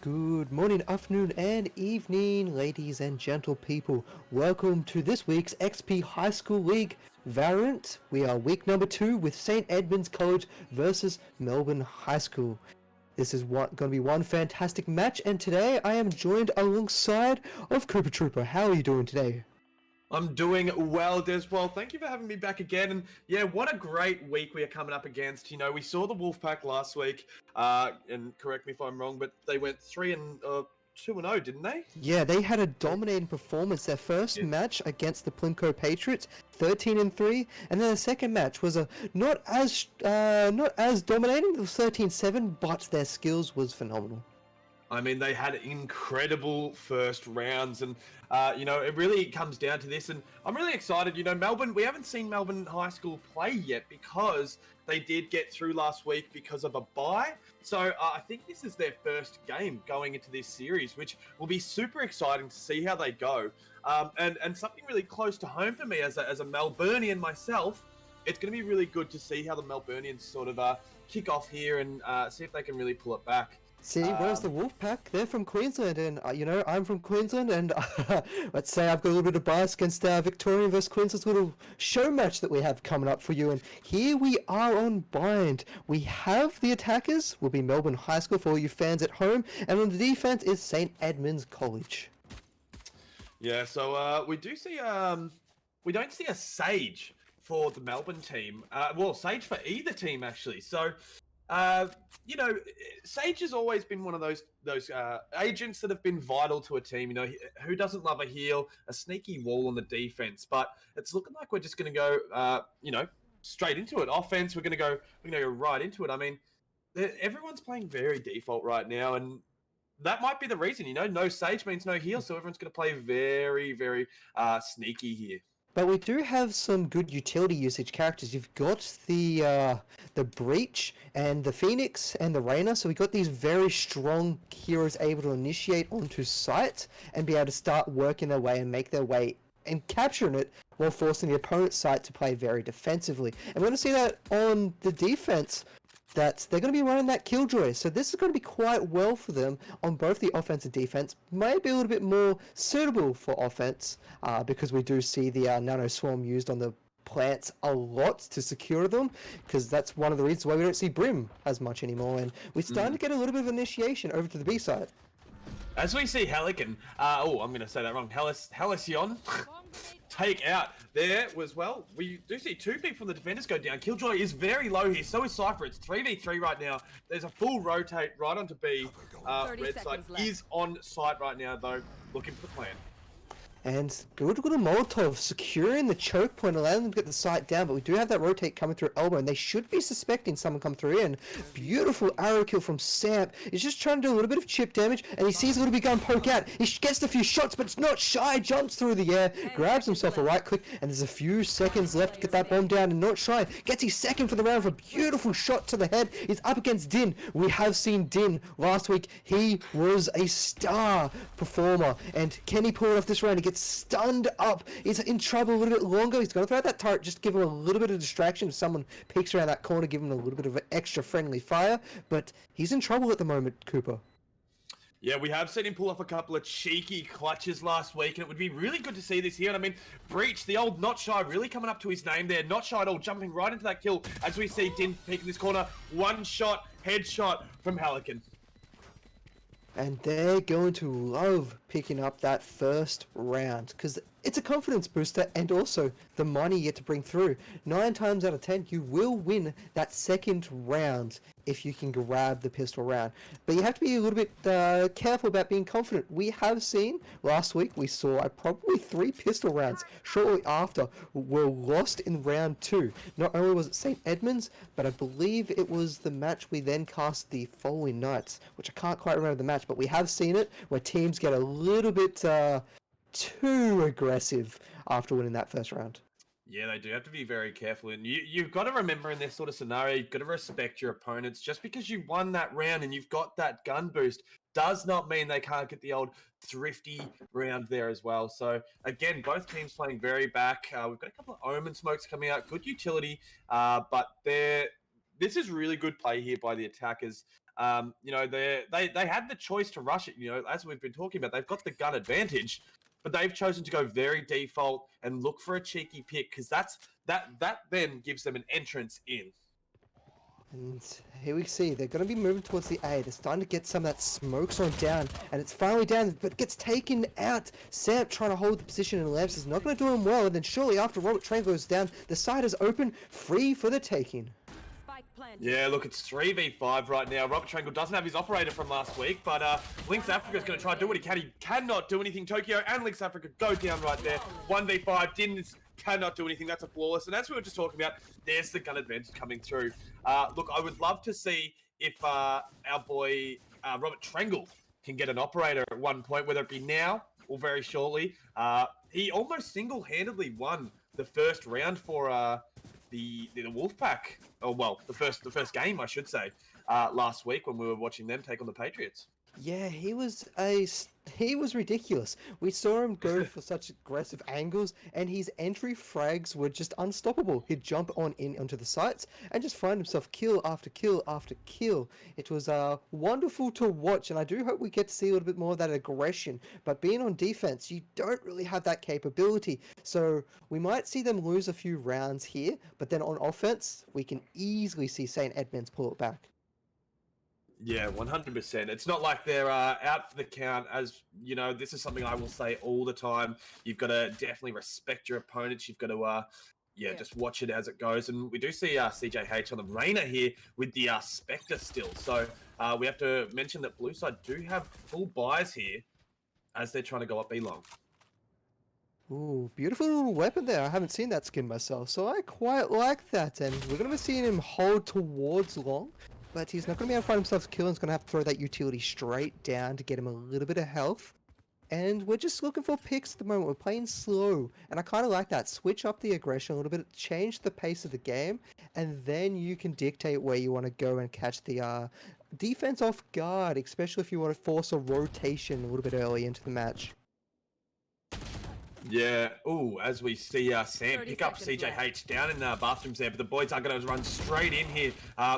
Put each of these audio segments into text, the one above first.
Good morning, afternoon, and evening, ladies and gentle people. Welcome to this week's XP High School League Valorant. We are week number 2 with St. Edmund's College versus Melbourne High School. This is going to be one fantastic match, and today I am joined alongside of Cooper Trooper. How are you doing today? I'm doing well, Deswell. Thank you for having me back again. And yeah, what a great week we are coming up against. You know, we saw the Wolfpack last week, and correct me if I'm wrong, but they went 2-0, didn't they? Yeah, they had a dominating performance. Their first match against the Plimco Patriots, 13-3, and then the second match was not as dominating, it was 13-7, but their skills was phenomenal. I mean, they had incredible first rounds, and you know, it really comes down to this. And I'm really excited. You know, Melbourne, we haven't seen Melbourne High School play yet because they did get through last week because of a bye. So I think this is their first game going into this series, which will be super exciting to see how they go. And something really close to home for me as a Melburnian myself, it's going to be really good to see how the Melburnians sort of kick off here and see if they can really pull it back. See, where's the Wolfpack? They're from Queensland, and you know, I'm from Queensland, and let's say I've got a little bit of bias against Victoria versus Queensland's little show match that we have coming up for you. And here we are on Bind. We have the attackers will be Melbourne High School for all you fans at home, and on the defense is St. Edmund's College. Yeah, so we do see we don't see a Sage for the Melbourne team. Well, Sage for either team actually. So. You know, Sage has always been one of those agents that have been vital to a team. You know, who doesn't love a heal, a sneaky wall on the defense? But it's looking like we're just going to go, you know, straight into it. Offense, we're going to go right into it. I mean, everyone's playing very default right now, and that might be the reason. You know, no Sage means no heal, so everyone's going to play very, very sneaky here. But we do have some good utility usage characters. You've got the Breach and the Phoenix and the Reyna. So we've got these very strong heroes able to initiate onto site and be able to start working their way and make their way and capturing it while forcing the opponent's site to play very defensively. And we're going to see that on the defense, that they're going to be running that Killjoy. So this is going to be quite well for them on both the offense and defense. Maybe a little bit more suitable for offense because we do see the Nano Swarm used on the plants a lot to secure them, because that's one of the reasons why we don't see Brim as much anymore. And we're starting to get a little bit of initiation over to the B side. As we see Helican, I'm going to say that wrong, Halcyon take out there was, well, we do see two people from the defenders go down. Killjoy is very low here, so is Cypher. It's 3v3 right now. There's a full rotate right onto B. Red side is on site right now, though, looking for the plan. And good Molotov securing the choke point, allowing them to get the site down, but we do have that rotate coming through elbow, and they should be suspecting someone come through in. Beautiful arrow kill from Samp. He's just trying to do a little bit of chip damage, and he sees a little bit gun poke out. He gets a few shots, but it's not shy. Jumps through the air, grabs himself a right click, and there's a few seconds left to get that bomb down, and not shy. Gets his second for the round for a beautiful shot to the head. He's up against Din. We have seen Din last week. He was a star performer, and can he pull it off this round? He gets stunned up. He's in trouble a little bit longer. He's going to throw out that turret, just give him a little bit of distraction. If someone peeks around that corner, give him a little bit of extra friendly fire. But he's in trouble at the moment, Cooper. Yeah, we have seen him pull off a couple of cheeky clutches last week, and it would be really good to see this here. And I mean, Breach, the old Not Shy, really coming up to his name there. Not Shy at all, jumping right into that kill as we see Din peeking this corner. One shot, headshot from Helican. And they're going to love picking up that first round because it's a confidence booster, and also the money you get to bring through. 9 times out of 10, you will win that second round if you can grab the pistol round. But you have to be a little bit careful about being confident. We have seen, last week, we saw probably 3 pistol rounds shortly after were lost in round 2. Not only was it St. Edmund's, but I believe it was the match we then cast the following nights, which I can't quite remember the match, but we have seen it where teams get a little bit too aggressive after winning that first round. Yeah, they do have to be very careful. And you've got to remember in this sort of scenario, you've got to respect your opponents. Just because you won that round and you've got that gun boost does not mean they can't get the old thrifty round there as well. So, again, both teams playing very back. We've got a couple of Omen smokes coming out. Good utility, but they're this is really good play here by the attackers. You know, they had the choice to rush it. You know, as we've been talking about, they've got the gun advantage, but they've chosen to go very default and look for a cheeky pick because that then gives them an entrance in. And here we see they're going to be moving towards the A. They're starting to get some of that smoke zone down, and it's finally down, but gets taken out. Sam trying to hold the position, and Lamps is not going to do him well. And then shortly after Robert Train goes down, the side is open, free for the taking. Yeah, look, it's 3v5 right now. Robert Triangle doesn't have his operator from last week, but Lynx Africa is going to try to do what he can. He cannot do anything. Tokyo and Lynx Africa go down right there. 1v5, cannot do anything. That's a flawless. And as we were just talking about, there's the gun advantage coming through. Look, I would love to see if our boy Robert Triangle can get an operator at one point, whether it be now or very shortly. He almost single-handedly won the first round for the Wolfpack. Oh well, the first game, I should say, last week when we were watching them take on the Patriots. Yeah, he was ridiculous. We saw him go for such aggressive angles, and his entry frags were just unstoppable. He'd jump onto the sites and just find himself kill after kill after kill. It was wonderful to watch, and I do hope we get to see a little bit more of that aggression. But being on defense, you don't really have that capability, so we might see them lose a few rounds here. But then on offense, we can easily see St. Edmunds pull it back. Yeah, 100%. It's not like they're out for the count. As you know, this is something I will say all the time. You've got to definitely respect your opponents. You've got to, just watch it as it goes. And we do see CJH on the Rainer here with the Spectre still. So we have to mention that Blue Side do have full buys here as they're trying to go up B long. Ooh, beautiful little weapon there. I haven't seen that skin myself, so I quite like that. And we're going to be seeing him hold towards long. But he's not going to be able to find himself kill, and he's going to have to throw that utility straight down to get him a little bit of health. And we're just looking for picks at the moment. We're playing slow, and I kind of like that. Switch up the aggression a little bit, change the pace of the game, and then you can dictate where you want to go and catch the defense off guard, especially if you want to force a rotation a little bit early into the match. Yeah. Ooh, as we see Sam pick up CJH down in the bathrooms there, but the boys are going to run straight in here.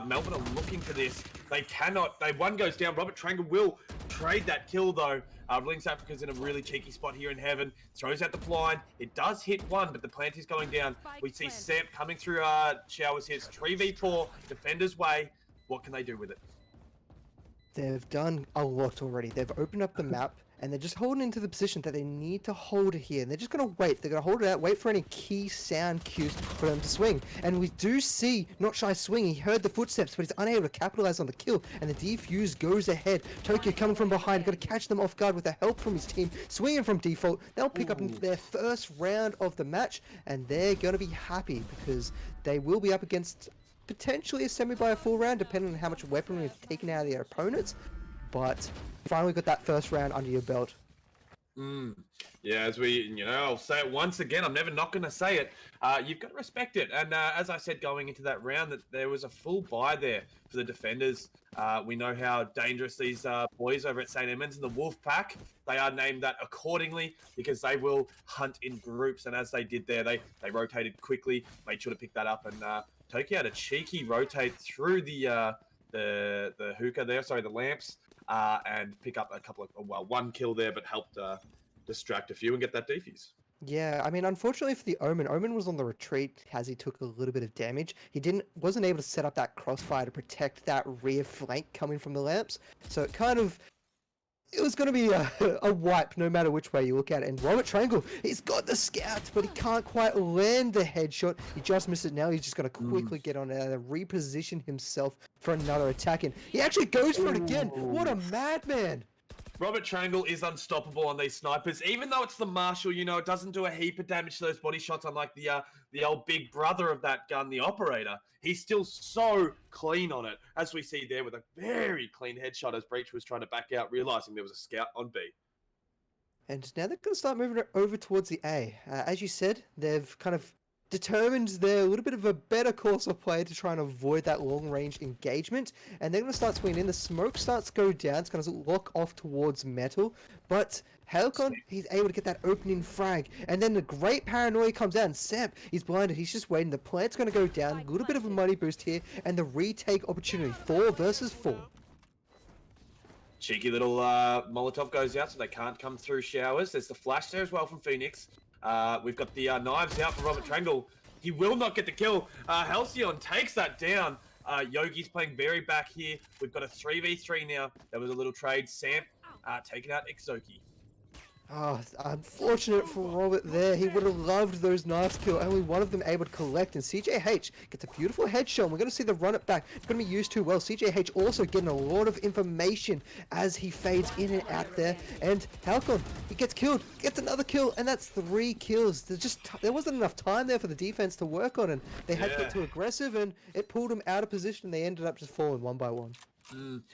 Melbourne are looking for this. They cannot. One goes down. Robert Triangle will trade that kill, though. Lynx Africa's in a really cheeky spot here in heaven. Throws out the blind. It does hit one, but the plant is going down. We see Sam coming through showers here. It's 3v4. Defender's way. What can they do with it? They've done a lot already. They've opened up the map, and they're just holding into the position that they need to hold it here. And they're just going to wait. They're going to hold it out, wait for any key sound cues for them to swing. And we do see Not Shy swing. He heard the footsteps, but he's unable to capitalize on the kill. And the defuse goes ahead. Tokyo coming from behind, going to catch them off guard with the help from his team. Swinging from default. They'll pick up their first round of the match, and they're going to be happy because they will be up against potentially a semi by a full round, depending on how much weaponry we've taken out of their opponents. But finally got that first round under your belt. Yeah, as I'll say it once again, I'm never not going to say it. You've got to respect it. And as I said, going into that round, that there was a full buy there for the defenders. We know how dangerous these boys over at St. Edmunds and the Wolfpack. They are named that accordingly because they will hunt in groups. And as they did there, they rotated quickly, made sure to pick that up. And Tokyo had a cheeky rotate through the hookah there, the lamps, and pick up a couple of, one kill there, but helped distract a few and get that defuse. Yeah, I mean, unfortunately for the Omen was on the retreat as he took a little bit of damage. He wasn't able to set up that crossfire to protect that rear flank coming from the lamps. So it was going to be a wipe no matter which way you look at it. And Robert Triangle, he's got the scout, but he can't quite land the headshot. He just missed it now. He's just going to quickly get on and reposition himself for another attack. And he actually goes for it again. What a madman. Robert Triangle is unstoppable on these snipers. Even though it's the Marshall, it doesn't do a heap of damage to those body shots, unlike the old big brother of that gun, the Operator. He's still so clean on it, as we see there with a very clean headshot as Breach was trying to back out, realizing there was a scout on B. And now they're going to start moving over towards the A. As you said, they've kind of determines they're a little bit of a better course of play to try and avoid that long range engagement, and they're going to start swinging in. The smoke starts to go down, it's going to lock off towards metal, but Halcon, he's able to get that opening frag, and then the great paranoia comes out, and Samp, he's blinded, he's just waiting. The plant's going to go down, a little bit of a money boost here, and the retake opportunity, 4 versus 4. Cheeky little Molotov goes out so they can't come through showers. There's the flash there as well from Phoenix. We've got the knives out for Robert Trangle. He will not get the kill. Halcyon takes that down. Yogi's playing very back here. We've got a 3v3 now. There was a little trade. Samp taking out Exoki. Oh, unfortunate for Robert there. He would have loved those knives kill. Only one of them able to collect, and CJH gets a beautiful headshot. And we're going to see the run it back. It's going to be used too well. CJH also getting a lot of information as he fades in and out there. And Halcon, he gets killed, gets another kill, and that's 3 kills. There wasn't enough time there for the defense to work on, and they had to get too aggressive, and it pulled them out of position. And they ended up just falling one by one.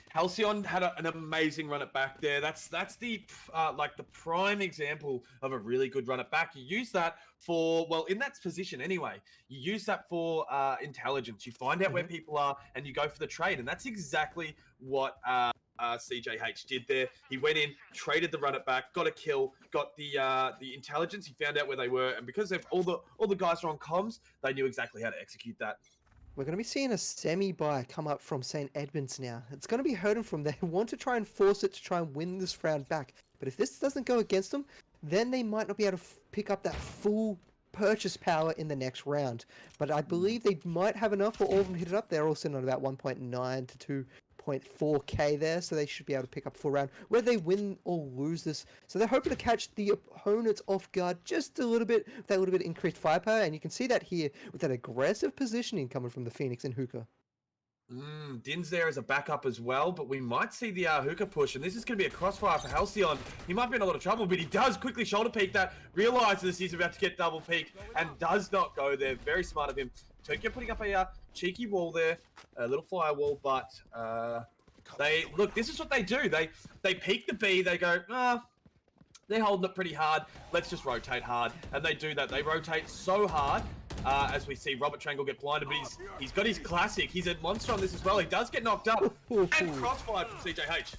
Halcyon had an amazing run it back there. That's the like the prime example of a really good run it back. You use that for, well, in that position anyway, you use that for intelligence. You find out where people are and you go for the trade, and that's exactly what CJH did there. He went in, traded the run it back, got a kill, got the intelligence. He found out where they were, and because all the guys are on comms, they knew exactly how to execute that. We're going to be seeing a semi-buy come up from St. Edmunds now. It's going to be hurting from there. They want to try and force it to try and win this round back. But if this doesn't go against them, then they might not be able to pick up that full purchase power in the next round. But I believe they might have enough for all of them to hit it up. They're all sitting on about 1.9 to 2.4k there, so they should be able to pick up full round, whether they win or lose this. So they're hoping to catch the opponents off guard just a little bit, with that little bit of increased firepower, and you can see that here with that aggressive positioning coming from the Phoenix and Hookah. Din's there as a backup as well, but we might see the Hookah push, and this is going to be a crossfire for Halcyon. He might be in a lot of trouble, but he does quickly shoulder peek that, realizes he's about to get double peeked, and does not go there. Very smart of him. Tokyo putting up a cheeky wall there, a little firewall, but look, this is what they do. They peek the B, they go, they're holding it pretty hard, let's just rotate hard. And they do that. They rotate so hard, as we see Robert Trangle get blinded, but he's got his classic. He's a monster on this as well. He does get knocked up. And crossfire from CJH.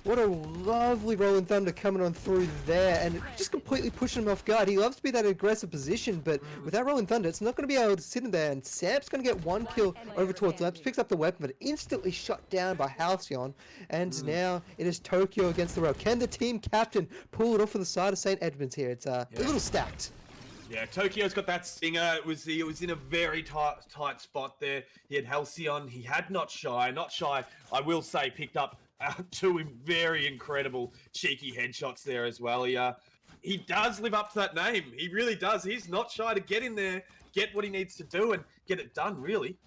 What a lovely Rolling Thunder coming on through there, and just completely pushing him off guard. He loves to be that aggressive position, but with that Rolling Thunder, it's not going to be able to sit in there, and Samp's going to get 1 kill over towards Lamps, picks up the weapon, but instantly shot down by Halcyon, and now it is Tokyo against the rail. Can the team captain pull it off for the side of St. Edmunds here? It's a little stacked. Yeah, Tokyo's got that stinger. It was in a very tight spot there. He had Halcyon. He had Not Shy. I will say, picked up 2 very incredible cheeky headshots there as well. He does live up to that name. He really does. He's not shy to get in there, get what he needs to do, and get it done, really.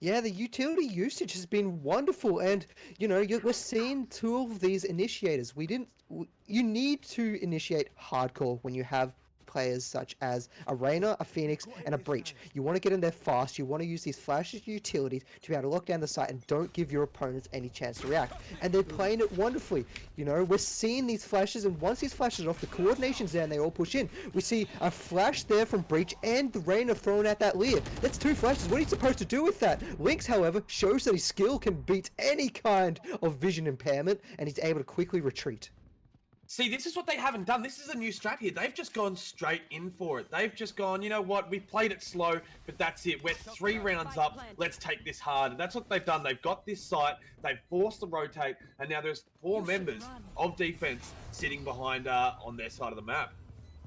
Yeah, the utility usage has been wonderful, and we're seeing 2 of these initiators. You need to initiate hardcore when you have players such as a Reyna, a Phoenix, and a Breach. You want to get in there fast, you want to use these flashes utilities to be able to lock down the site and don't give your opponents any chance to react. And they're playing it wonderfully. We're seeing these flashes, and once these flashes are off, the coordination's there and they all push in. We see a flash there from Breach and the Reyna throwing out that Leer. That's 2 flashes. What are you supposed to do with that? Lynx, however, shows that his skill can beat any kind of vision impairment, and he's able to quickly retreat. See, this is what they haven't done. This is a new strat here. They've just gone straight in for it. They've just gone, you know what, we played it slow, but that's it. We're 3 rounds up. Let's take this hard. And that's what they've done. They've got this site. They've forced the rotate. And now there's 4 members of defense sitting behind on their side of the map.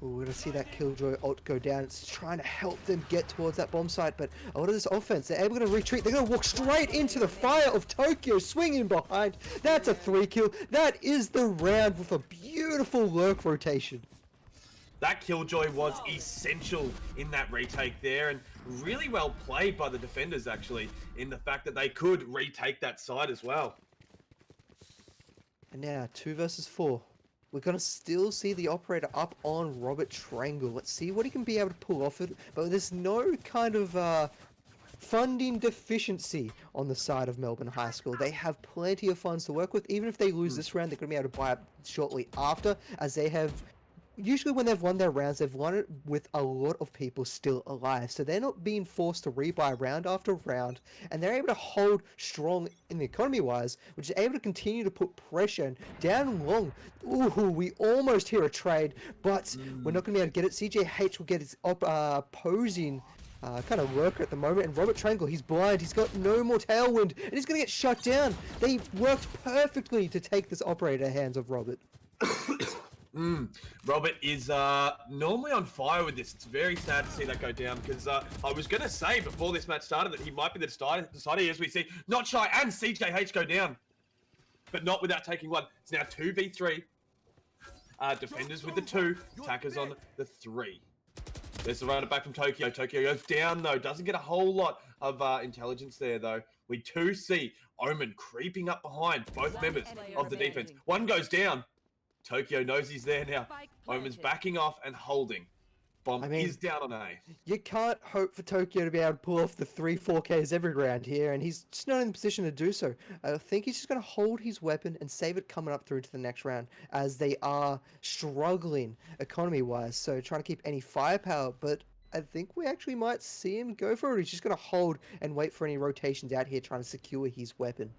Ooh, we're going to see that Killjoy ult go down. It's trying to help them get towards that bomb site, but a lot of this offense, they're able to retreat. They're going to walk straight into the fire of Tokyo, swinging behind. That's a 3 kill. That is the round with a beautiful lurk rotation. That Killjoy was essential in that retake there, and really well played by the defenders, actually, in the fact that they could retake that side as well. And now, 2 versus 4. We're going to still see the operator up on Robert Trangle. Let's see what he can be able to pull off it. But there's no kind of funding deficiency on the side of Melbourne High School. They have plenty of funds to work with. Even if they lose this round, they're going to be able to buy up shortly after, as they have usually when they've won their rounds, they've won it with a lot of people still alive. So they're not being forced to rebuy round after round, and they're able to hold strong in the economy-wise, which is able to continue to put pressure down long. Ooh, we almost hear a trade, but we're not going to be able to get it. CJH will get his opposing kind of lurker at the moment, and Robert Triangle, he's blind, he's got no more tailwind, and he's going to get shut down. They worked perfectly to take this operator hands of Robert. Robert is normally on fire with this. It's very sad to see that go down because I was going to say before this match started that he might be the decider as we see Not Shy and CJH go down, but not without taking one. It's now 2v3. Defenders with the 2, attackers on the 3. There's the runner back from Tokyo. Tokyo goes down though. Doesn't get a whole lot of intelligence there though. We do see Omen creeping up behind both members of the defense. One goes down. Tokyo knows he's there now. Omen's backing off and holding. Bomb is down on A. You can't hope for Tokyo to be able to pull off the 3-4Ks every round here, and he's just not in the position to do so. I think he's just going to hold his weapon and save it coming up through to the next round, as they are struggling economy-wise, so trying to keep any firepower, but I think we actually might see him go for it. He's just going to hold and wait for any rotations out here trying to secure his weapon.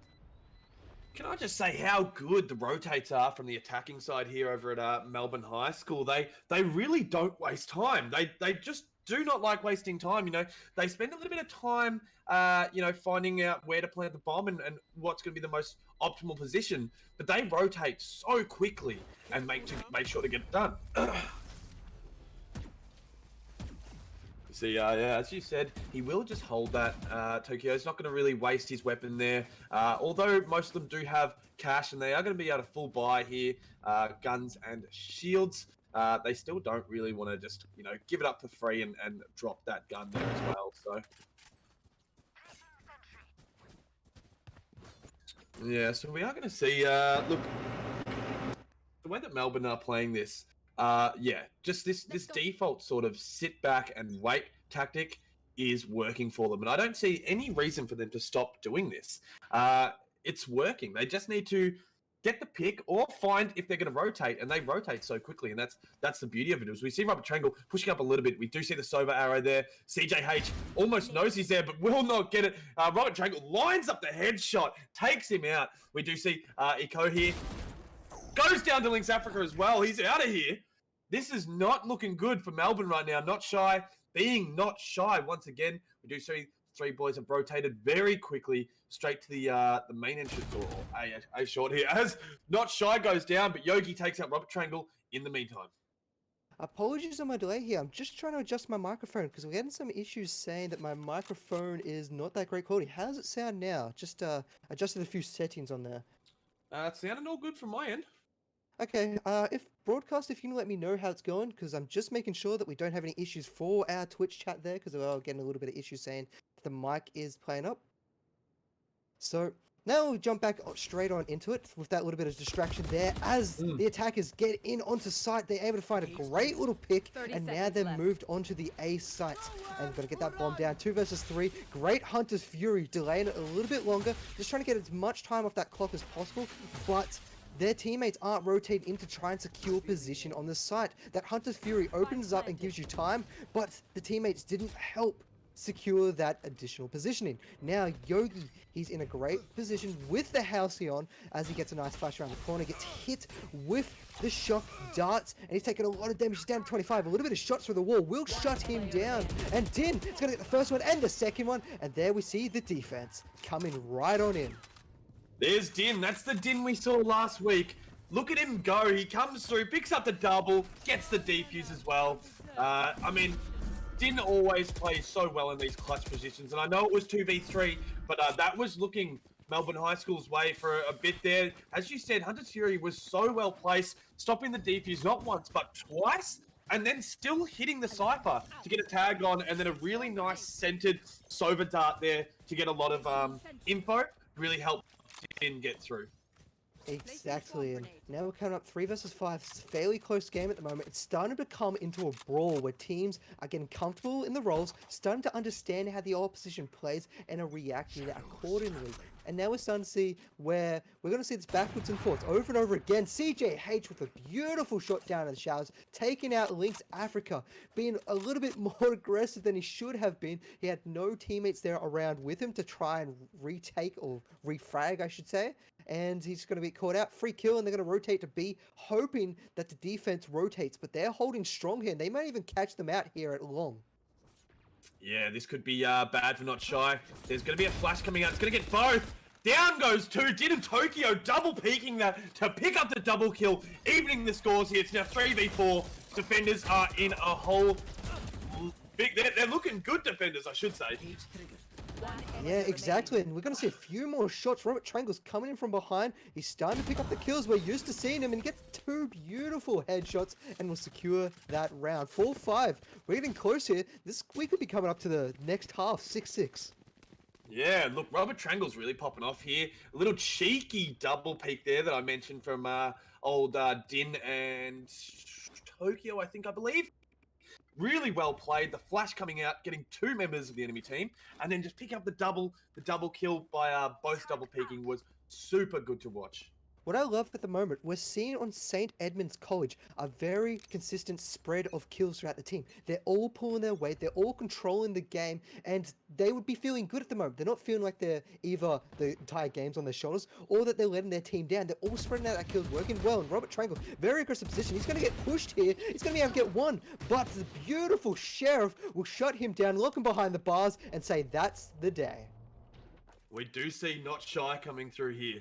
Can I just say how good the rotates are from the attacking side here over at Melbourne High School? They really don't waste time. They just do not like wasting time. You know, they spend a little bit of time, finding out where to plant the bomb and what's going to be the most optimal position. But they rotate so quickly and make sure to get it done. See, as you said, he will just hold that. Tokyo's not going to really waste his weapon there. Although most of them do have cash and they are going to be able to full buy here, guns and shields. They still don't really want to just, give it up for free and drop that gun there as well. So, yeah, so we are going to see, look, the way that Melbourne are playing this, just this default sort of sit back and wait tactic is working for them. And I don't see any reason for them to stop doing this. It's working. They just need to get the pick or find if they're going to rotate, and they rotate so quickly. And that's the beauty of it. As we see Robert Triangle pushing up a little bit, we do see the Sova arrow there. CJH almost knows he's there, but will not get it. Robert Triangle lines up the headshot, takes him out. We do see Eco here. Goes down to Lynx Africa as well. He's out of here. This is not looking good for Melbourne right now. Not Shy being not shy once again. We do see 3 boys have rotated very quickly straight to the main entrance or a short here as Not Shy goes down, but Yogi takes out Robert Triangle in the meantime. Apologies on my delay here. I'm just trying to adjust my microphone because we're getting some issues saying that my microphone is not that great quality. How does it sound now? Just adjusted a few settings on there. It's sounding all good from my end. Okay, if you can let me know how it's going, because I'm just making sure that we don't have any issues for our Twitch chat there, because we're getting a little bit of issues saying that the mic is playing up. So now we'll jump back straight on into it with that little bit of distraction there. As the attackers get in onto site, they're able to find a great little pick, and now they've moved onto the A site. And going to get that bomb down, 2 versus 3. Great Hunter's Fury, delaying it a little bit longer, just trying to get as much time off that clock as possible, but their teammates aren't rotating in to try and secure position on the site. That Hunter's Fury opens up and gives you time, but the teammates didn't help secure that additional positioning. Now Yogi, he's in a great position with the Halcyon as he gets a nice flash around the corner, gets hit with the shock darts, and he's taking a lot of damage. He's down to 25. A little bit of shots through the wall will shut him down. And Din is going to get the first one and the second one, and there we see the defense coming right on in. There's Din. That's the Din we saw last week. Look at him go. He comes through, picks up the double, gets the defuse as well. Din always plays so well in these clutch positions. And I know it was 2v3, but that was looking Melbourne High School's way for a bit there. As you said, Hunter's Fury was so well placed, stopping the defuse not once, but twice. And then still hitting the Cypher to get a tag on, and then a really nice centered Sova dart there to get a lot of info. Really helped Din get through. Exactly, and now we're coming up 3 versus 5. It's a fairly close game at the moment. It's starting to come into a brawl where teams are getting comfortable in the roles, starting to understand how the opposition plays, and are reacting accordingly. And now we're starting to see where we're going to see this backwards and forwards over and over again. CJH with a beautiful shot down in the showers, taking out Lynx Africa, being a little bit more aggressive than he should have been. He had no teammates there around with him to try and retake or refrag, I should say. And he's going to be caught out. Free kill, and they're going to rotate to B, hoping that the defense rotates. But they're holding strong here, and they might even catch them out here at long. Yeah, this could be bad for Not Shy. There's going to be a flash coming out. It's going to get both. Down goes two. Did and Tokyo double peeking that to pick up the double kill, evening the scores here. It's now 3v4. Defenders are in a whole... They're looking good, defenders, I should say. Yeah, exactly. And we're going to see a few more shots. Robert Triangle's coming in from behind. He's starting to pick up the kills. We're used to seeing him, and he gets two beautiful headshots and will secure that round. 4-5. We're getting close here. We could be coming up to the next half, 6-6. Yeah, look, Robert Triangle's really popping off here. A little cheeky double peek there that I mentioned from old Din and Tokyo, I believe. Really well played. The flash coming out, getting two members of the enemy team, and then just pick up the double kill by both double peeking was super good to watch. What I love at the moment, we're seeing on St. Edmund's College a very consistent spread of kills throughout the team. They're all pulling their weight, they're all controlling the game, and they would be feeling good at the moment. They're not feeling like they're either the entire game's on their shoulders or that they're letting their team down. They're all spreading out that kills, working well. And Robert Triangle, very aggressive position. He's going to get pushed here. He's going to be able to get one, but the beautiful Sheriff will shut him down, lock him behind the bars, and say, that's the day. We do see Not Shy coming through here.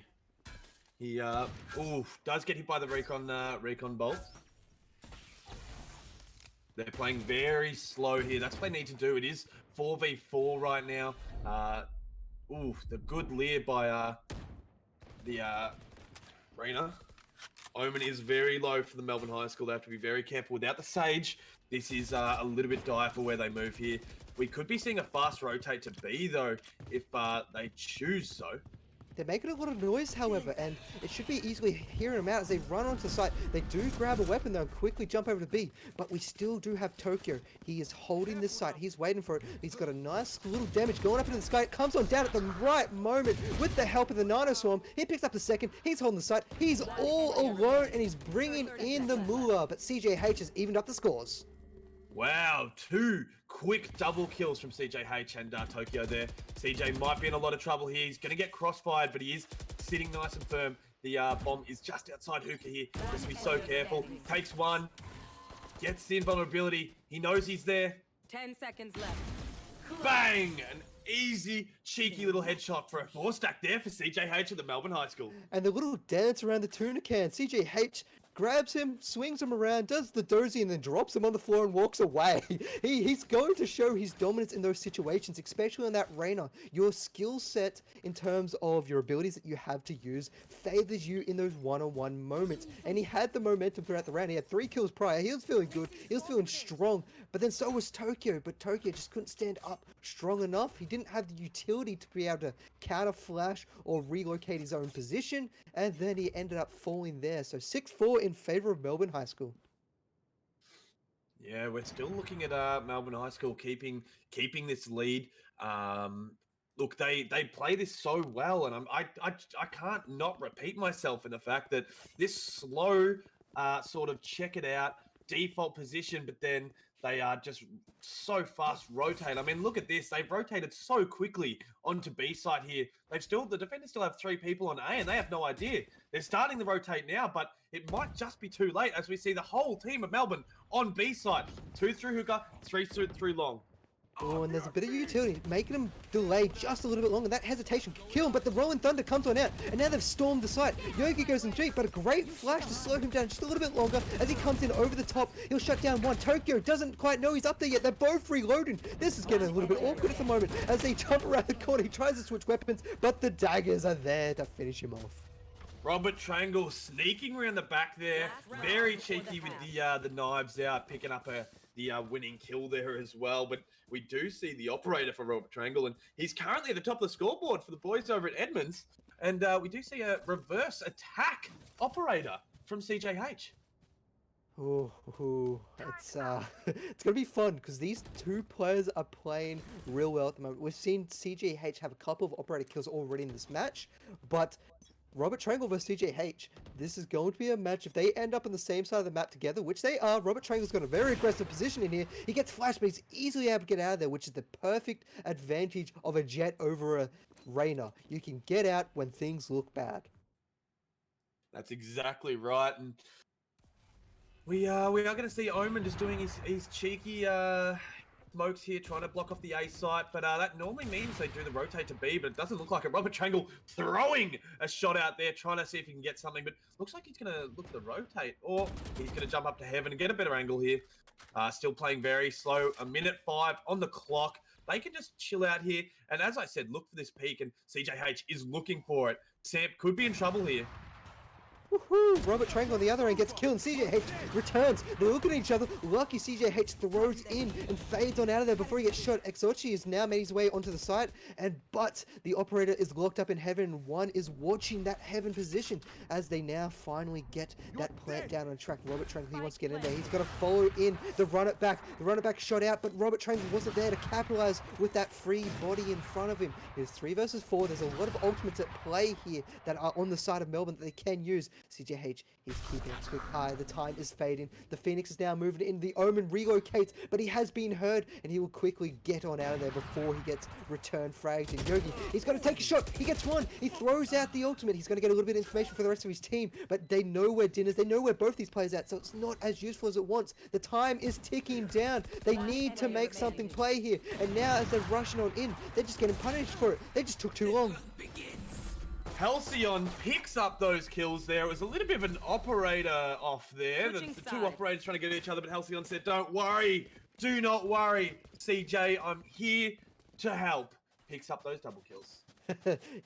He does get hit by the recon bolt. They're playing very slow here. That's what they need to do. It is 4v4 right now. The good leer by the Rainer. Omen is very low for the Melbourne High School. They have to be very careful. Without the Sage, this is a little bit dire for where they move here. We could be seeing a fast rotate to B, though, if they choose so. They're making a lot of noise, however, and it should be easily hearing them out as they run onto the site. They do grab a weapon, though, and quickly jump over to B, but we still do have Tokyo. He is holding this site. He's waiting for it. He's got a nice little damage going up into the sky. It comes on down at the right moment with the help of the Nano Swarm. He picks up the second. He's holding the site. He's all alone, and he's bringing in the moolah, but CJH has evened up the scores. Wow, two quick double kills from CJH and Tokyo there. CJ might be in a lot of trouble here. He's going to get crossfired, but he is sitting nice and firm. The bomb is just outside Hookah here. Just be so careful. Takes one. Gets the invulnerability. He knows he's there. 10 seconds left. Bang! An easy, cheeky little headshot for a 4-stack there for CJH at the Melbourne High School. And the little dance around the tuna can. CJH grabs him, swings him around, does the dozy, and then drops him on the floor and walks away. He's going to show his dominance in those situations, especially on that Rainer. Your skill set in terms of your abilities that you have to use favors you in those one-on-one moments. And he had the momentum throughout the round. He had 3 kills prior. He was feeling good. He was feeling strong. But then so was Tokyo. But Tokyo just couldn't stand up strong enough. He didn't have the utility to be able to counter flash or relocate his own position. And then he ended up falling there. So 6-4 in favor of Melbourne High School. Yeah, we're still looking at Melbourne High School keeping this lead. Look, they play this so well, and I can't not repeat myself in the fact that this slow sort of check it out default position, but then they are just so fast rotate. I mean, look at this. They've rotated so quickly onto B side here. The defenders still have 3 people on A, and they have no idea. They're starting to rotate now, but it might just be too late as we see the whole team of Melbourne on B side. 2 through Hookah, 3 through long. Oh, and there's a bit of utility, making them delay just a little bit longer. That hesitation could kill him, but the Rolling Thunder comes on out, and now they've stormed the site. Yogi goes in deep, but a great flash to slow him down just a little bit longer as he comes in over the top. He'll shut down one. Tokyo doesn't quite know he's up there yet. They're both reloading. This is getting a little bit awkward at the moment as they jump around the corner. He tries to switch weapons, but the daggers are there to finish him off. Robert Triangle sneaking around the back there. Very cheeky with the knives out, picking up the winning kill there as well. But we do see the operator for Robert Triangle, and he's currently at the top of the scoreboard for the boys over at Edmund's. And we do see a reverse attack operator from CJH. It's it's gonna be fun because these two players are playing real well at the moment. We've seen CJH have a couple of operator kills already in this match, but Robert Triangle versus CJH, this is going to be a match. If they end up on the same side of the map together, which they are, Robert Triangle's got a very aggressive position in here. He gets flashed, but he's easily able to get out of there, which is the perfect advantage of a Jet over a Reyna. You can get out when things look bad. That's exactly right, and we are going to see Omen just doing his cheeky smokes here, trying to block off the A site, but that normally means they do the rotate to B, but it doesn't look like it. Robert Triangle throwing a shot out there, trying to see if he can get something, but looks like he's going to look for the rotate, or he's going to jump up to heaven and get a better angle here. Still playing very slow, a minute 5 on the clock. They can just chill out here, and as I said, look for this peak, and CJH is looking for it. Samp could be in trouble here. Woohoo! Robert Triangle on the other end gets killed and CJH returns. They look at each other. Lucky CJH throws in and fades on out of there before he gets shot. Exochi has now made his way onto the site, but the operator is locked up in heaven, and one is watching that heaven position as they now finally get that plant down on track. Robert Triangle, he wants to get in there. He's got to follow in the run it back. The run it back shot out, but Robert Triangle wasn't there to capitalize with that free body in front of him. It's 3 versus 4. There's a lot of ultimates at play here that are on the side of Melbourne that they can use. CJH, he's keeping a quick eye. The time is fading. The Phoenix is now moving in. The Omen relocates, but he has been heard, and he will quickly get on out of there before he gets return fragged. And Yogi, he's going to take a shot. He gets one. He throws out the ultimate. He's going to get a little bit of information for the rest of his team, but they know where Din is. They know where both these players are at, so it's not as useful as it once. The time is ticking down. They need to make something play here, and now as they're rushing on in, they're just getting punished for it. They just took too long. Halcyon picks up those kills there. It was a little bit of an operator off there. The two operators trying to get at each other, but Halcyon said, don't worry. Do not worry. CJ, I'm here to help. Picks up those double kills.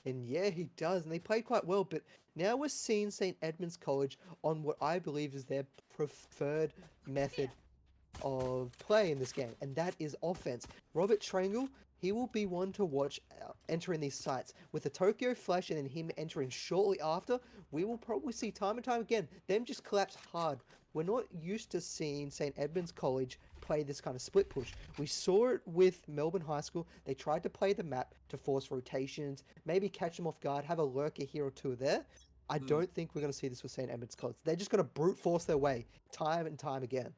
And yeah, he does. And they played quite well, but now we're seeing St. Edmund's College on what I believe is their preferred method of play in this game, and that is offense. Robert Triangle, he will be one to watch entering these sites. With the Tokyo Flash and then him entering shortly after, we will probably see time and time again them just collapse hard. We're not used to seeing St. Edmund's College play this kind of split push. We saw it with Melbourne High School. They tried to play the map to force rotations, maybe catch them off guard, have a lurker here or two there. I don't think we're going to see this with St. Edmund's College. They're just going to brute force their way time and time again.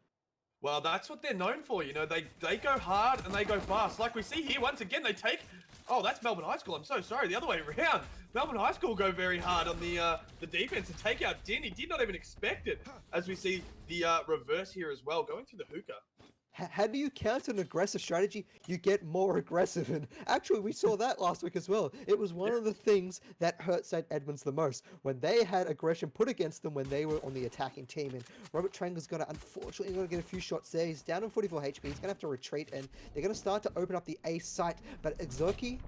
Well, that's what they're known for, you know. They go hard and they go fast. Like we see here, once again, they take... Oh, that's Melbourne High School. I'm so sorry. The other way around. Melbourne High School go very hard on the defense and take out Din. He did not even expect it, as we see the reverse here as well, going through the hookah. How do you counter an aggressive strategy? You get more aggressive, and actually we saw that last week as well. It was one of the things that hurt St. Edmunds the most, when they had aggression put against them when they were on the attacking team. And Robert Triangle's going to, unfortunately, get a few shots there. He's down on 44 HP. He's going to have to retreat, and they're going to start to open up the A site. But Exoki,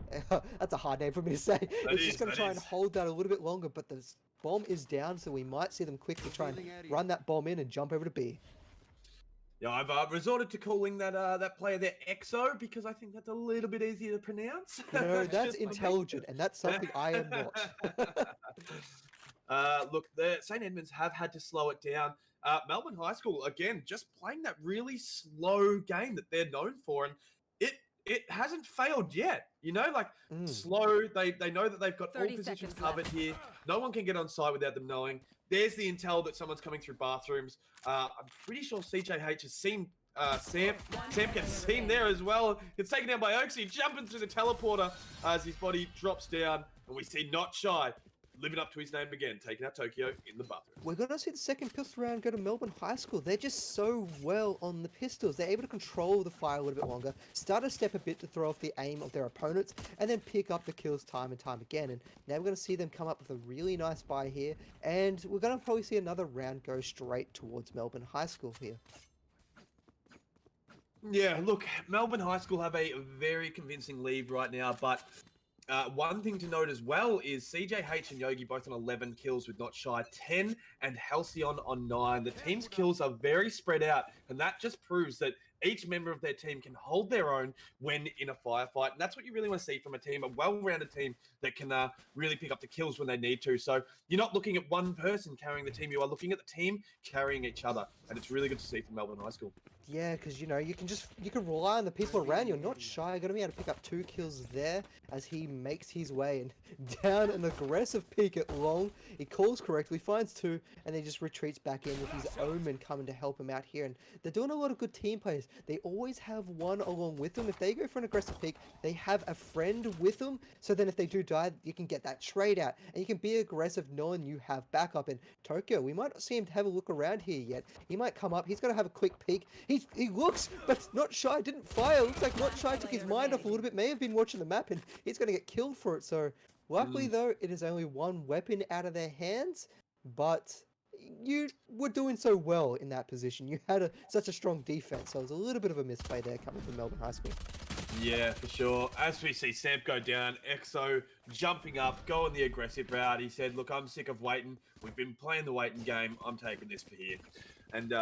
that's a hard name for me to say. It's just going to try and hold that a little bit longer, but the bomb is down, so we might see them quickly try and run that bomb in and jump over to B. Yeah, I've resorted to calling that player there Exo because I think that's a little bit easier to pronounce. No, that's intelligent, and that's something I am not. Look, the St. Edmunds have had to slow it down. Melbourne High School, again, just playing that really slow game that they're known for, and it hasn't failed yet. You know, like slow. They know that they've got all positions covered here. No one can get on site without them knowing. There's the intel that someone's coming through bathrooms. I'm pretty sure CJH has seen Sam. Sam gets seen there as well. Gets taken down by Oaksy, jumping through the teleporter as his body drops down. And we see Not Shy living up to his name again, taking out Tokyo in the bathroom. We're going to see the second pistol round go to Melbourne High School. They're just so well on the pistols. They're able to control the fire a little bit longer, start to step a bit to throw off the aim of their opponents, and then pick up the kills time and time again. And now we're going to see them come up with a really nice buy here, and we're going to probably see another round go straight towards Melbourne High School here. Yeah, look, Melbourne High School have a very convincing lead right now, but one thing to note as well is CJH and Yogi both on 11 kills with Not Shy 10 and Halcyon on 9. The team's kills are very spread out, and that just proves that each member of their team can hold their own when in a firefight. And that's what you really want to see from a team, a well-rounded team that can really pick up the kills when they need to. So you're not looking at one person carrying the team. You are looking at the team carrying each other. And it's really good to see from Melbourne High School. Yeah, because you know you can rely on the people around you. Not shy, gonna be able to pick up 2 kills there as he makes his way and down an aggressive peek at long. He calls correctly, finds 2, and then just retreats back in with his Omen coming to help him out here. And they're doing a lot of good team plays. They always have one along with them. If they go for an aggressive peek, they have a friend with them. So then if they do die, you can get that trade out and you can be aggressive knowing you have backup. In Tokyo, we might not see him to have a look around here yet. He might come up. He's gonna have a quick peek. He looks, but not shy, didn't fire. Looks like not shy took his mind off a little bit. May have been watching the map and he's going to get killed for it. So luckily though, it is only one weapon out of their hands, but you were doing so well in that position. You had such a strong defense. So it was a little bit of a misplay there coming from Melbourne High School. Yeah, for sure. As we see Samp go down, EXO jumping up, going the aggressive route. He said, look, I'm sick of waiting. We've been playing the waiting game. I'm taking this for here. And,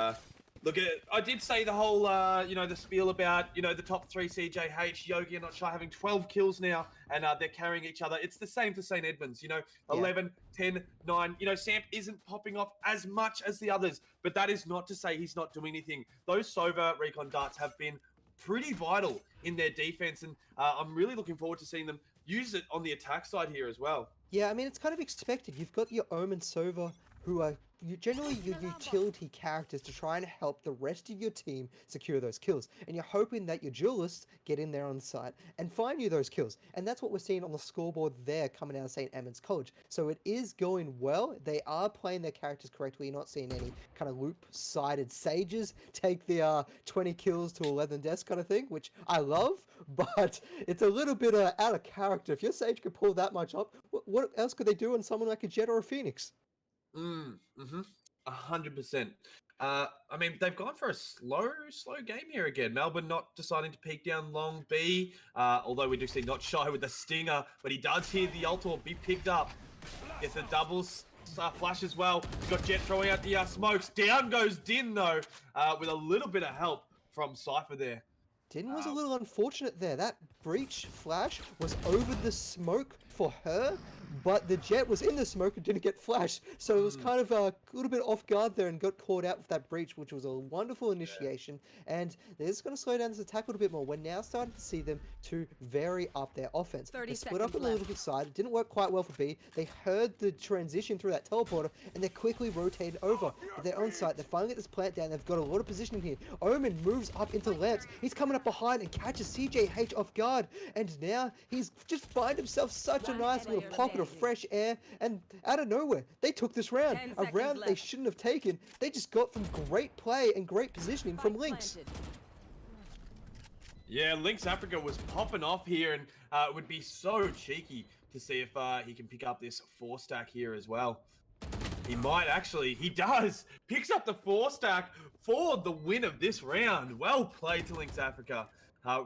look, I did say the whole, the spiel about, the top 3 CJH, Yogi and Not Shy having 12 kills now, and they're carrying each other. It's the same for St. Edmunds, 11, 10, 9. Samp isn't popping off as much as the others, but that is not to say he's not doing anything. Those Sova recon darts have been pretty vital in their defense, and I'm really looking forward to seeing them use it on the attack side here as well. Yeah, I mean, it's kind of expected. You've got your Omen Sova, who are generally your utility characters to try and help the rest of your team secure those kills. And you're hoping that your duelists get in there on site and find you those kills. And that's what we're seeing on the scoreboard there coming out of St. Edmunds College. So it is going well. They are playing their characters correctly. You're not seeing any kind of loop-sided sages take the 20 kills to 11 deaths kind of thing, which I love, but it's a little bit out of character. If your sage could pull that much up, what else could they do on someone like a Jet or a Phoenix? 100%. I mean, they've gone for a slow game here again. Melbourne not deciding to peek down long B, although we do see Not Shy with the stinger, but he does hear the ult will be picked up. Gets the doubles flash as well. He's got Jet throwing out the smokes. Down goes Din, though, with a little bit of help from Cypher there. Din was a little unfortunate there. That breach flash was over the smoke for her, but the Jet was in the smoke and didn't get flashed. So it was kind of a little bit off guard there and got caught out with that breach, which was a wonderful initiation. And they're just going to slow down this attack a little bit more. We're now starting to see them to vary up their offense. They split up on the little bit side. It didn't work quite well for B. They heard the transition through that teleporter and they're quickly rotated over. They're on site. They finally get this plant down. They've got a lot of positioning here. Omen moves up into lamps. He's coming up behind and catches CJH off guard. And now he's just find himself such a nice little pocket of fresh air. And out of nowhere, they took this round. A round they shouldn't have taken. They just got from great play and great positioning from Lynx. Yeah, Lynx Africa was popping off here, and it would be so cheeky to see if he can pick up this 4-stack here as well. He might actually. He does. Picks up the 4-stack for the win of this round. Well played to Lynx Africa.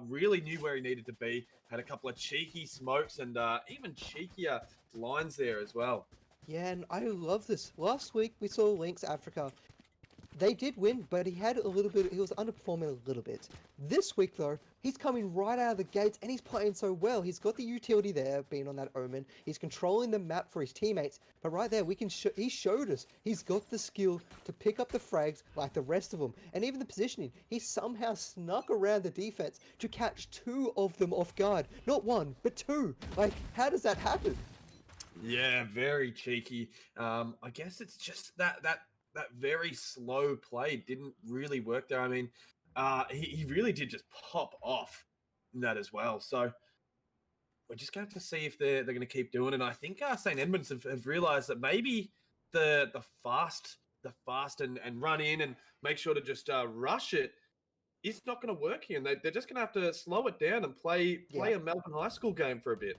Really knew where he needed to be. Had a couple of cheeky smokes and even cheekier lines there as well. Yeah, and I love this. Last week we saw Lynx Africa. They did win, but he was underperforming a little bit. This week, though, he's coming right out of the gates, and he's playing so well. He's got the utility there, being on that Omen. He's controlling the map for his teammates. But right there, he showed us he's got the skill to pick up the frags like the rest of them. And even the positioning, he somehow snuck around the defense to catch 2 of them off guard. Not 1, but 2. Like, how does that happen? Yeah, very cheeky. I guess it's just that very slow play didn't really work there. I mean, he really did just pop off in that as well. So we're just going to have to see if they're going to keep doing it. And I think St. Edmunds have realized that maybe the fast and run in and make sure to just rush it is not going to work here. And they're just going to have to slow it down and play a Melbourne High School game for a bit.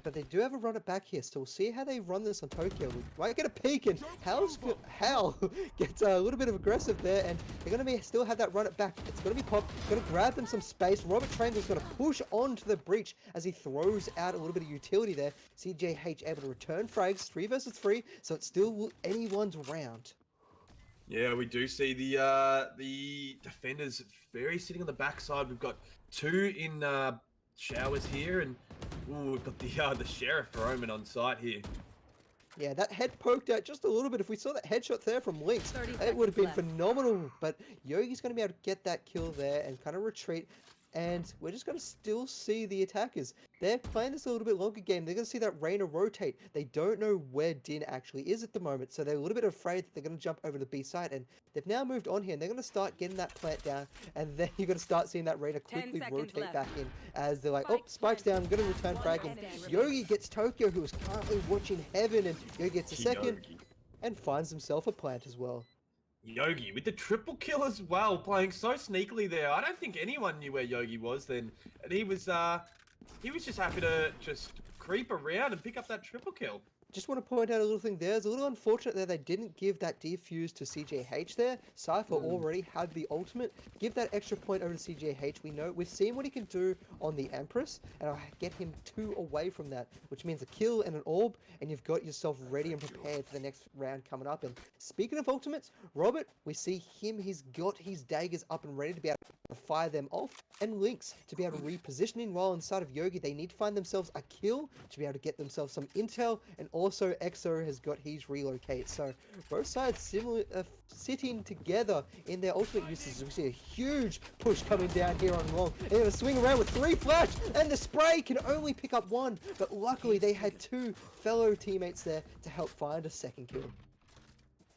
But they do have a run it back here, so we'll see how they run this on Tokyo. We might get a peek, and Hal gets a little bit of aggressive there, and they're going to still have that run it back. It's going to be Pop, going to grab them some space. Robert Triangle's going to push onto the breach as he throws out a little bit of utility there. CJH able to return frags, 3 versus 3, so it's still anyone's round. Yeah, we do see the defenders very sitting on the backside. We've got two in showers here, and ooh, we've got the sheriff Roman on site here. Yeah, that head poked out just a little bit. If we saw that headshot there from Lynx, 30 it would have been seconds left. phenomenal. But Yogi's going to be able to get that kill there and kind of retreat. And we're just going to still see the attackers. They're playing this a little bit longer game. They're going to see that Reyna rotate. They don't know where Din actually is at the moment. So they're a little bit afraid that they're going to jump over to the B side. And they've now moved on here. And they're going to start getting that plant down. And then you're going to start seeing that Reyna 10 quickly seconds rotate left. back in. As they're like, oh, Spike's down. I'm going to return frag. And Yogi gets Tokyo, who is currently watching Heaven. And Yogi gets a second. Yogi. And finds himself a plant as well. Yogi with the triple kill as well, playing so sneakily there. I don't think anyone knew where Yogi was then, and he was just happy to just creep around and pick up that triple kill. Just want to point out a little thing there. It's a little unfortunate that they didn't give that defuse to CJH there. Cypher already had the ultimate. Give that extra point over to CJH. We've seen what he can do on the Empress, and I'll get him 2 away from that, which means a kill and an orb, and you've got yourself ready and prepared for the next round coming up. And speaking of ultimates, Robert, we see him. He's got his daggers up and ready to be able to fire them off, and Lynx to be able to repositioning while inside of Yogi. They need to find themselves a kill to be able to get themselves some intel, and also EXO has got his relocate. So both sides sitting together in their ultimate uses. We see a huge push coming down here on Long. They're going to swing around with 3 flash, and the spray can only pick up 1, but luckily they had 2 fellow teammates there to help find a second kill.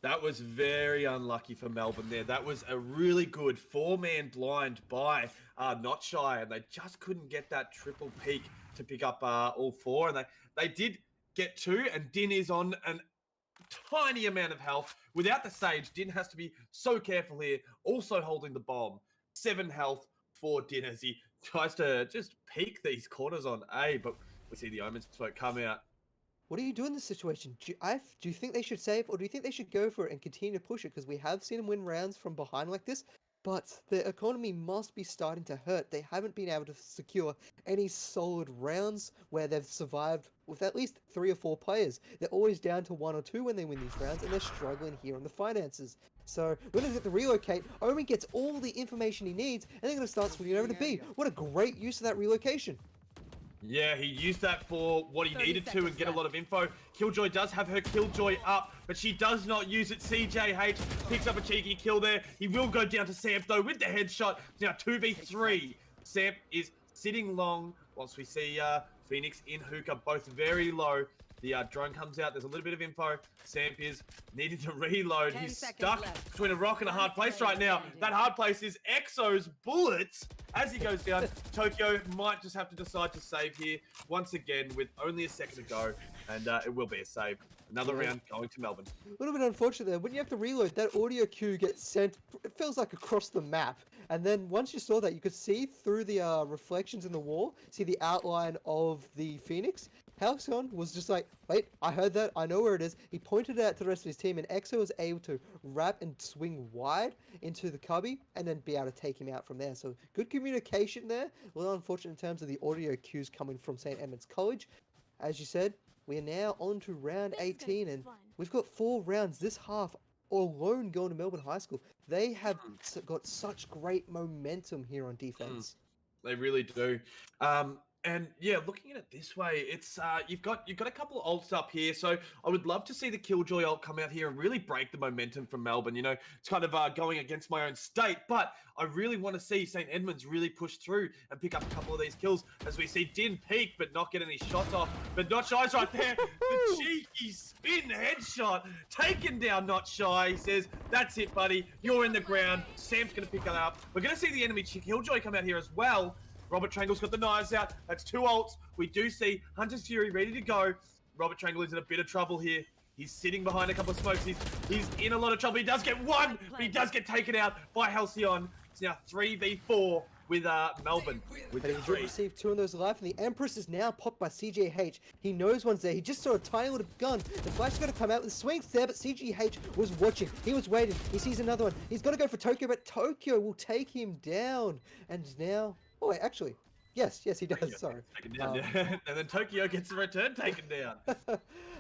That was very unlucky for Melbourne there. That was a really good 4-man blind by Not Shy, and they just couldn't get that triple peak to pick up all 4. And they did get 2, and Din is on a tiny amount of health. Without the Sage, Din has to be so careful here. Also holding the bomb. 7 health for Din as he tries to just peek these corners on A, but we see the Omen smoke come out. What do you do in this situation? Do you think they should save, or do you think they should go for it and continue to push it? Because we have seen them win rounds from behind like this, but the economy must be starting to hurt. They haven't been able to secure any solid rounds where they've survived with at least 3 or 4 players. They're always down to 1 or 2 when they win these rounds, and they're struggling here on the finances. So when they get the relocate, Omen gets all the information he needs, and they're going to start swinging over to B. What a great use of that relocation. Yeah, he used that for what he needed to and get a lot of info. Killjoy does have her Killjoy up, but she does not use it. CJH picks up a cheeky kill there. He will go down to Samp though with the headshot. Now 2v3. Samp is sitting long whilst we see Phoenix in hookah, both very low. The drone comes out. There's a little bit of info. Samp is needing to reload. He's stuck between a rock and a hard place right now. That hard place is EXO's bullets. As he goes down, Tokyo might just have to decide to save here once again with only a second to go, and it will be a save. Another round going to Melbourne. A little bit unfortunate there. When you have to reload, that audio cue gets sent, it feels like across the map. And then once you saw that, you could see through the reflections in the wall, see the outline of the Phoenix. Halcyon was just like, wait, I heard that, I know where it is. He pointed it out to the rest of his team, and EXO was able to wrap and swing wide into the cubby and then be able to take him out from there. So good communication there. A little unfortunate in terms of the audio cues coming from St. Edmund's College. As you said, we are now on to round 18, and we've got 4 rounds this half alone going to Melbourne High School. They have got such great momentum here on defense. They really do. And yeah, looking at it this way, it's you've got a couple of ults up here, so I would love to see the Killjoy ult come out here and really break the momentum from Melbourne. You know, it's kind of going against my own state, but I really want to see St. Edmunds really push through and pick up a couple of these kills as we see Din peek but not get any shots off. But Not Shy's right there. The cheeky spin headshot taken down. Not Shy. He says, "That's it, buddy. You're in the ground." Sam's gonna pick that up. We're gonna see the enemy Killjoy come out here as well. Robert Trangle's got the knives out. That's 2 ults. We do see Hunter's Fury ready to go. Robert Trangle is in a bit of trouble here. He's sitting behind a couple of smokes. He's in a lot of trouble. He does get 1, but he does get taken out by Halcyon. It's now 3v4 with Melbourne. With But he 3. did receive 2 of those alive, and the Empress is now popped by CJH. He knows one's there. He just saw a tiny little gun. The flash is going to come out with swings there, but CJH was watching. He was waiting. He sees another one. He's got to go for Tokyo, but Tokyo will take him down. And now... Oh, wait, actually, Yes, he does. Tokyo Sorry. gets taken down, yeah. And then Tokyo gets the return taken down.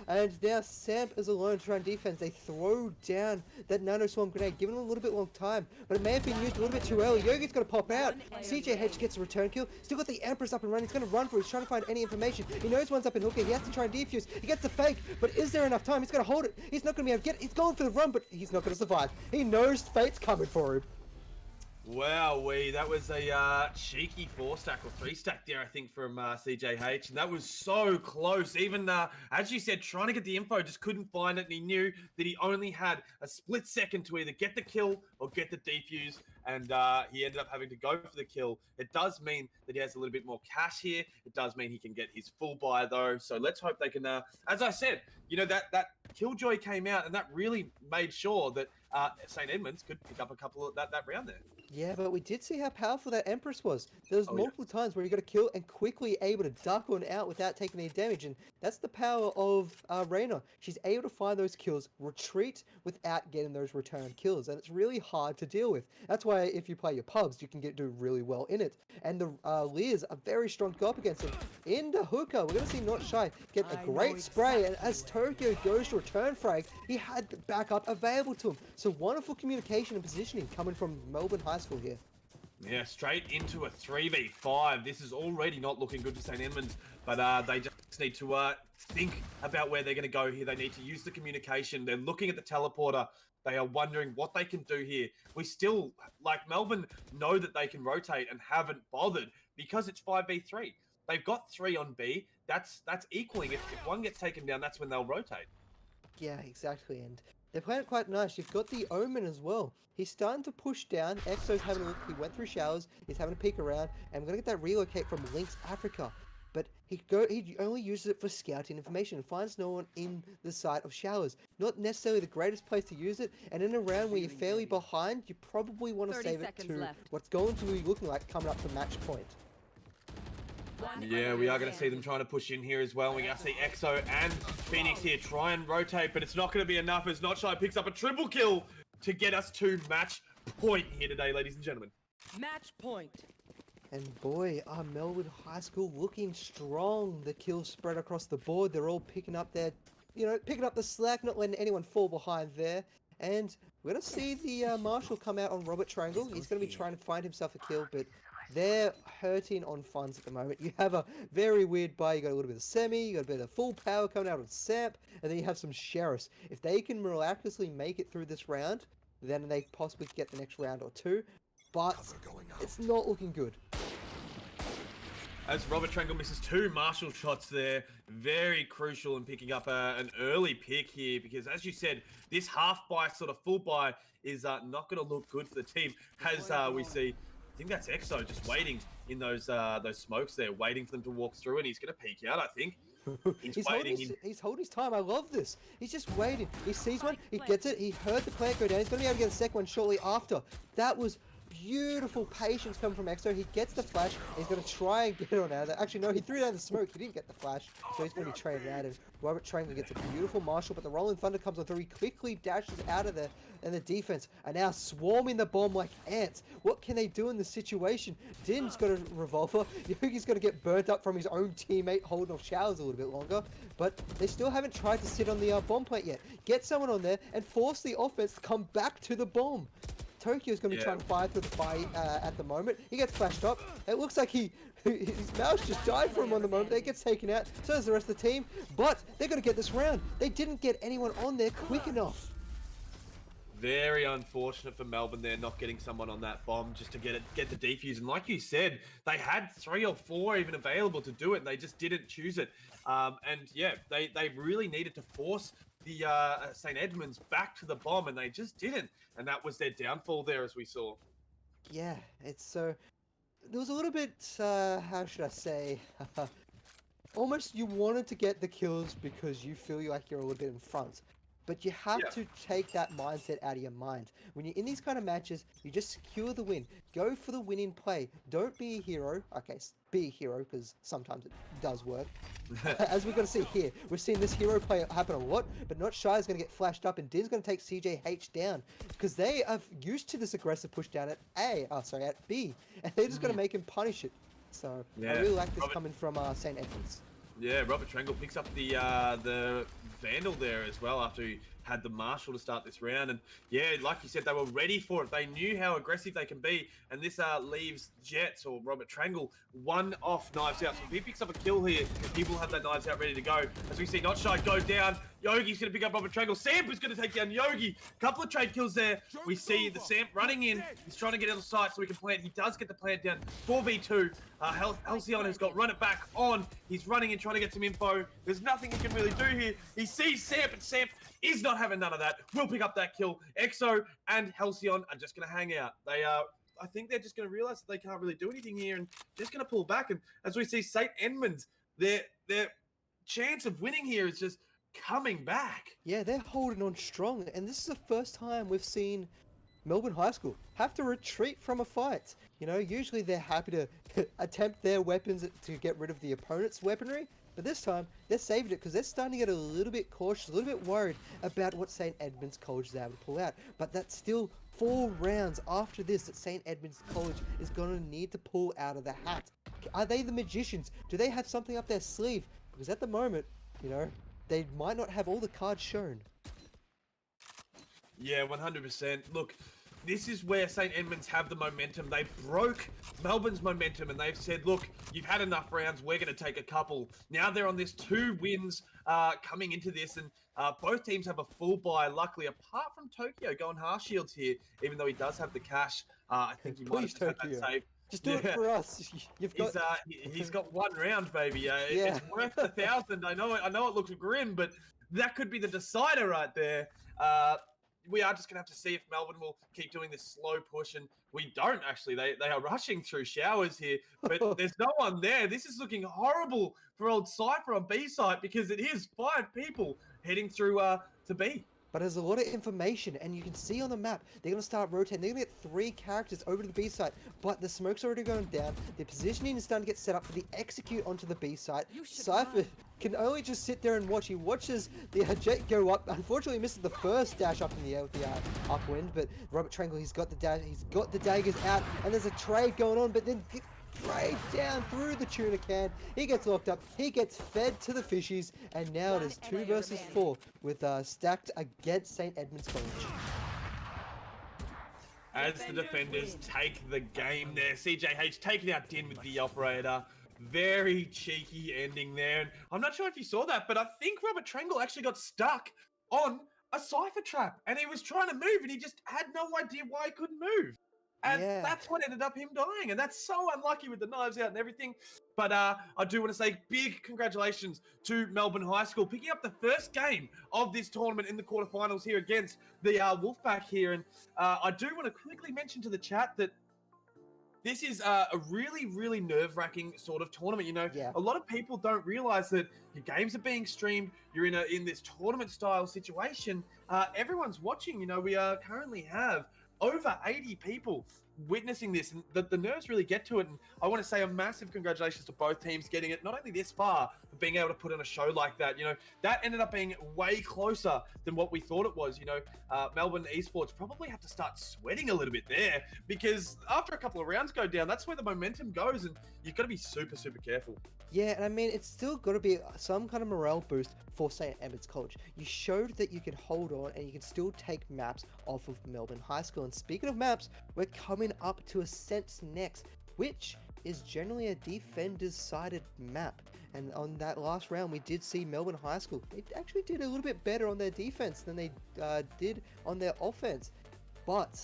And now Samp is alone to try and defense. They throw down that Nano Swarm grenade, giving him a little bit long time, but it may have been used a little bit too early. Yogi's going to pop out. CJH gets a return kill. Still got the Empress up and running. He's going to run for it. He's trying to find any information. He knows one's up in hooker. He has to try and defuse. He gets the fake, but is there enough time? He's going to hold it. He's not going to be able to get it. He's going for the run, but he's not going to survive. He knows fate's coming for him. Wowee, that was a cheeky 4-stack or 3-stack there, I think, from CJH. And that was so close. Even, as you said, trying to get the info, just couldn't find it. And he knew that he only had a split second to either get the kill or get the defuse. And he ended up having to go for the kill. It does mean that he has a little bit more cash here. It does mean he can get his full buy, though. So let's hope they can, as I said, you know, that Killjoy came out, and that really made sure that St. Edmunds could pick up a couple of that round there. Yeah, but we did see how powerful that Empress was. There was multiple times where you got to kill and quickly able to duck on out without taking any damage, and that's the power of Reyna. She's able to find those kills, retreat without getting those return kills, and it's really hard to deal with. That's why if you play your pubs, you can do really well in it. And the Lears are very strong to go up against him. In the hooker, we're going to see Not Shy get a great spray, and as Tokyo goes to return frag, he had the backup available to him. So wonderful communication and positioning coming from Melbourne High School here. Yeah, straight into a 3v5. This is already not looking good for St. Edmunds, but they just need to think about where they're going to go here. They need to use the communication. They're looking at the teleporter. They are wondering what they can do here. We still, like Melbourne, know that they can rotate and haven't bothered because it's 5v3. They've got 3 on B. That's equaling. If one gets taken down, that's when they'll rotate. Yeah, exactly. And they're playing it quite nice. You've got the Omen as well. He's starting to push down. Exo's having a look. He went through showers. He's having a peek around. And we're going to get that relocate from Lynx Africa. But he only uses it for scouting information and finds no one in the site of showers. Not necessarily the greatest place to use it. And in a round where you're fairly behind, you probably want to save it to what's going to be looking like coming up to match point. Yeah, we are going to see them trying to push in here as well. We're going to see Exo and Phoenix here try and rotate, but it's not going to be enough as Not Shy picks up a triple kill to get us to match point here today, ladies and gentlemen. Match point. And boy, are Melbourne High School looking strong. The kills spread across the board. They're all picking up their, picking up the slack, not letting anyone fall behind there. And we're going to see the Marshal come out on Robert Triangle. He's going to be trying to find himself a kill, but they're hurting on funds at the moment. You have a very weird buy. You got a little bit of Semi, you got a bit of full power coming out of Samp, and then you have some Sheriffs. If they can miraculously make it through this round, then they possibly get the next round or two. But it's not looking good. As Robert Triangle misses 2 Marshall shots there, very crucial in picking up an early pick here, because as you said, this half buy, sort of full buy, is not going to look good for the team. As we see, I think that's Exo just waiting in those smokes there, waiting for them to walk through, and he's going to peek out, I think. He's holding his time. I love this. He's just waiting. He sees one, he gets it, he heard the plant go down. He's going to be able to get a second one shortly after. That was beautiful patience coming from Exo. He gets the flash. He's going to try and get it on out of there. Actually, no, he threw down the smoke. He didn't get the flash, so he's going to be traded out. And Robert Triangle gets a beautiful Marshal, but the Rolling Thunder comes on through. He quickly dashes out of there, and the defense are now swarming the bomb like ants. What can they do in this situation? Din's got a revolver. Yogi's going to get burnt up from his own teammate holding off showers a little bit longer, but they still haven't tried to sit on the bomb plant yet. Get someone on there and force the offense to come back to the bomb. Tokyo's going to be trying to fire through the fire at the moment. He gets flashed up. It looks like his mouse just died for him on the moment. They gets taken out. So does the rest of the team. But they're going to get this round. They didn't get anyone on there quick enough. Very unfortunate for Melbourne there, not getting someone on that bomb just to get the defuse. And like you said, they had 3 or 4 even available to do it, and they just didn't choose it. And yeah, they really needed to force the St. Edmunds back to the bomb, and they just didn't. And that was their downfall there, as we saw. Yeah, it's so... there was a little bit, how should I say... almost you wanted to get the kills because you feel like you're a little bit in front. But you have to take that mindset out of your mind. When you're in these kind of matches, you just secure the win. Go for the winning play. Don't be a hero. Okay, be a hero, because sometimes it does work. As we're going to see here, we've seen this hero play happen a lot, but Not Shy is going to get flashed up, and Din's going to take CJH down, because they are used to this aggressive push down at at B, and they're just going to make him punish it. So I Yeah. really like this Robert, coming from St. Edmunds. yeah, Robert Trengle picks up the Vandal there as well after he had the Marshal to start this round. And yeah, like you said, they were ready for it. They knew how aggressive they can be. And this leaves Jets or Robert Trengle one off Knives Out. So if he picks up a kill here, he will have that Knives Out ready to go. As we see Not Shy go down, Yogi's going to pick up Robert Trengle. Samp is going to take down Yogi. Couple of trade kills there. We see the Samp running in. He's trying to get out of sight so he can plant. He does get the plant down. 4v2. Halcyon has got run it back on. He's running in trying to get some info. There's nothing he can really do here. He sees Samp, and Samp is not having none of that. Will pick up that kill. Exo and Halcyon are just going to hang out. They are. I think they're just going to realize that they can't really do anything here and just going to pull back. And as we see St. Edmunds, their chance of winning here is just coming back. Yeah, they're holding on strong, and this is the first time we've seen Melbourne High School have to retreat from a fight. You know, usually they're happy to attempt their weapons to get rid of the opponent's weaponry, but this time they're saving it because they're starting to get a little bit cautious, a little bit worried about what St. Edmunds College is able to pull out. But that's still 4 rounds after this that St. Edmunds College is going to need to pull out of the hat. Are they the magicians? Do they have something up their sleeve? Because at the moment, you know, they might not have all the cards shown. Yeah, 100%. Look, this is where St. Edmunds have the momentum. They broke Melbourne's momentum and they've said, look, you've had enough rounds. We're going to take a couple. Now they're on this 2 wins coming into this, and both teams have a full buy. Luckily, apart from Tokyo going half shields here, even though he does have the cash, I think he might have just had that save. Just do it for us. You've got. He's got 1 round, baby. Yeah. It's worth 1,000. I know it looks grim, but that could be the decider right there. We are just going to have to see if Melbourne will keep doing this slow push, and we don't actually. They are rushing through showers here, but there's no one there. This is looking horrible for old Cypher on B site because it is 5 people heading through to B. But there's a lot of information, and you can see on the map, they're going to start rotating. They're going to get 3 characters over to the B site, but the smoke's already going down. The positioning is starting to get set up for the execute onto the B site. Cypher can only just sit there and watch. He watches the jet go up. Unfortunately, he misses the first dash up in the air with the upwind, but Robert Trengle, he's got the daggers out, and there's a trade going on, but then straight down through the tuna can. He gets locked up. He gets fed to the fishies, and now it is 2 versus 4 with stacked against St. Edmunds College. As the defenders take the game there, CJH taking out Din with the operator. Very cheeky ending there. And I'm not sure if you saw that, but I think Robert Trengle actually got stuck on a Cypher trap, and he was trying to move, and he just had no idea why he couldn't move. And that's what ended up him dying. And that's so unlucky with the knives out and everything. But I do want to say big congratulations to Melbourne High School picking up the first game of this tournament in the quarterfinals here against the Wolfpack here. And I do want to quickly mention to the chat that this is a really, really nerve-wracking sort of tournament. You know, a lot of people don't realize that your games are being streamed. You're in this tournament-style situation. Everyone's watching. You know, we currently have over 80 people witnessing this, and the nerves really get to it. And I want to say a massive congratulations to both teams getting it not only this far, but being able to put on a show like that. You know, that ended up being way closer than what we thought it was. You know, Melbourne esports probably have to start sweating a little bit there, because after a couple of rounds go down, that's where the momentum goes, and you've got to be super, super careful. Yeah, and I mean, it's still got to be some kind of morale boost for St. Edmunds College. You showed that you can hold on and you can still take maps off of Melbourne High School. And speaking of maps, we're coming up to Ascent's next, which is generally a defender's sided map. And on that last round, we did see Melbourne High School. They actually did a little bit better on their defense than they did on their offense. But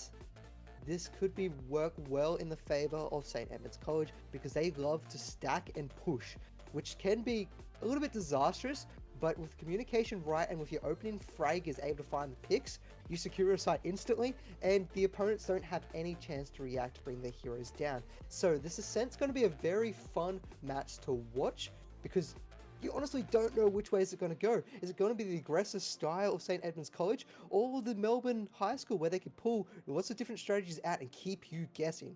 this could work well in the favor of St. Edmunds College, because they love to stack and push, which can be a little bit disastrous, but with communication right and with your opening frag is able to find the picks, you secure a site instantly, and the opponents don't have any chance to react to bring their heroes down. So this Ascent's going to be a very fun match to watch, because you honestly don't know which way is it going to go. Is it going to be the aggressive style of St. Edmunds College, or the Melbourne High School, where they can pull lots of different strategies out and keep you guessing?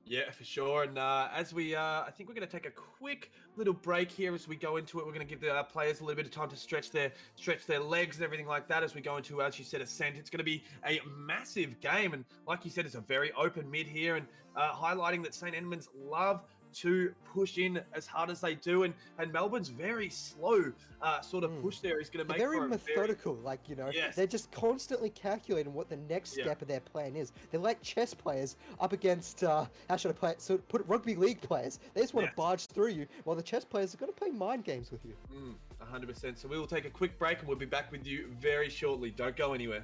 Yeah, for sure. And as we, I think we're going to take a quick little break here as we go into it. We're going to give the players a little bit of time to stretch their legs and everything like that as we go into, as you said, Ascent. It's going to be a massive game, and like you said, it's a very open mid here, and highlighting that St. Edmunds love to push in as hard as they do, and Melbourne's very slow sort of push there is going to They're make very for a methodical, like, you know, Yes. they're just constantly calculating what the next step of their plan is. They're like chess players up against, how should I play it? So put it, rugby league players. They just want to barge through you, while the chess players are going to play mind games with you. 100%. So we will take a quick break and we'll be back with you very shortly. Don't go anywhere.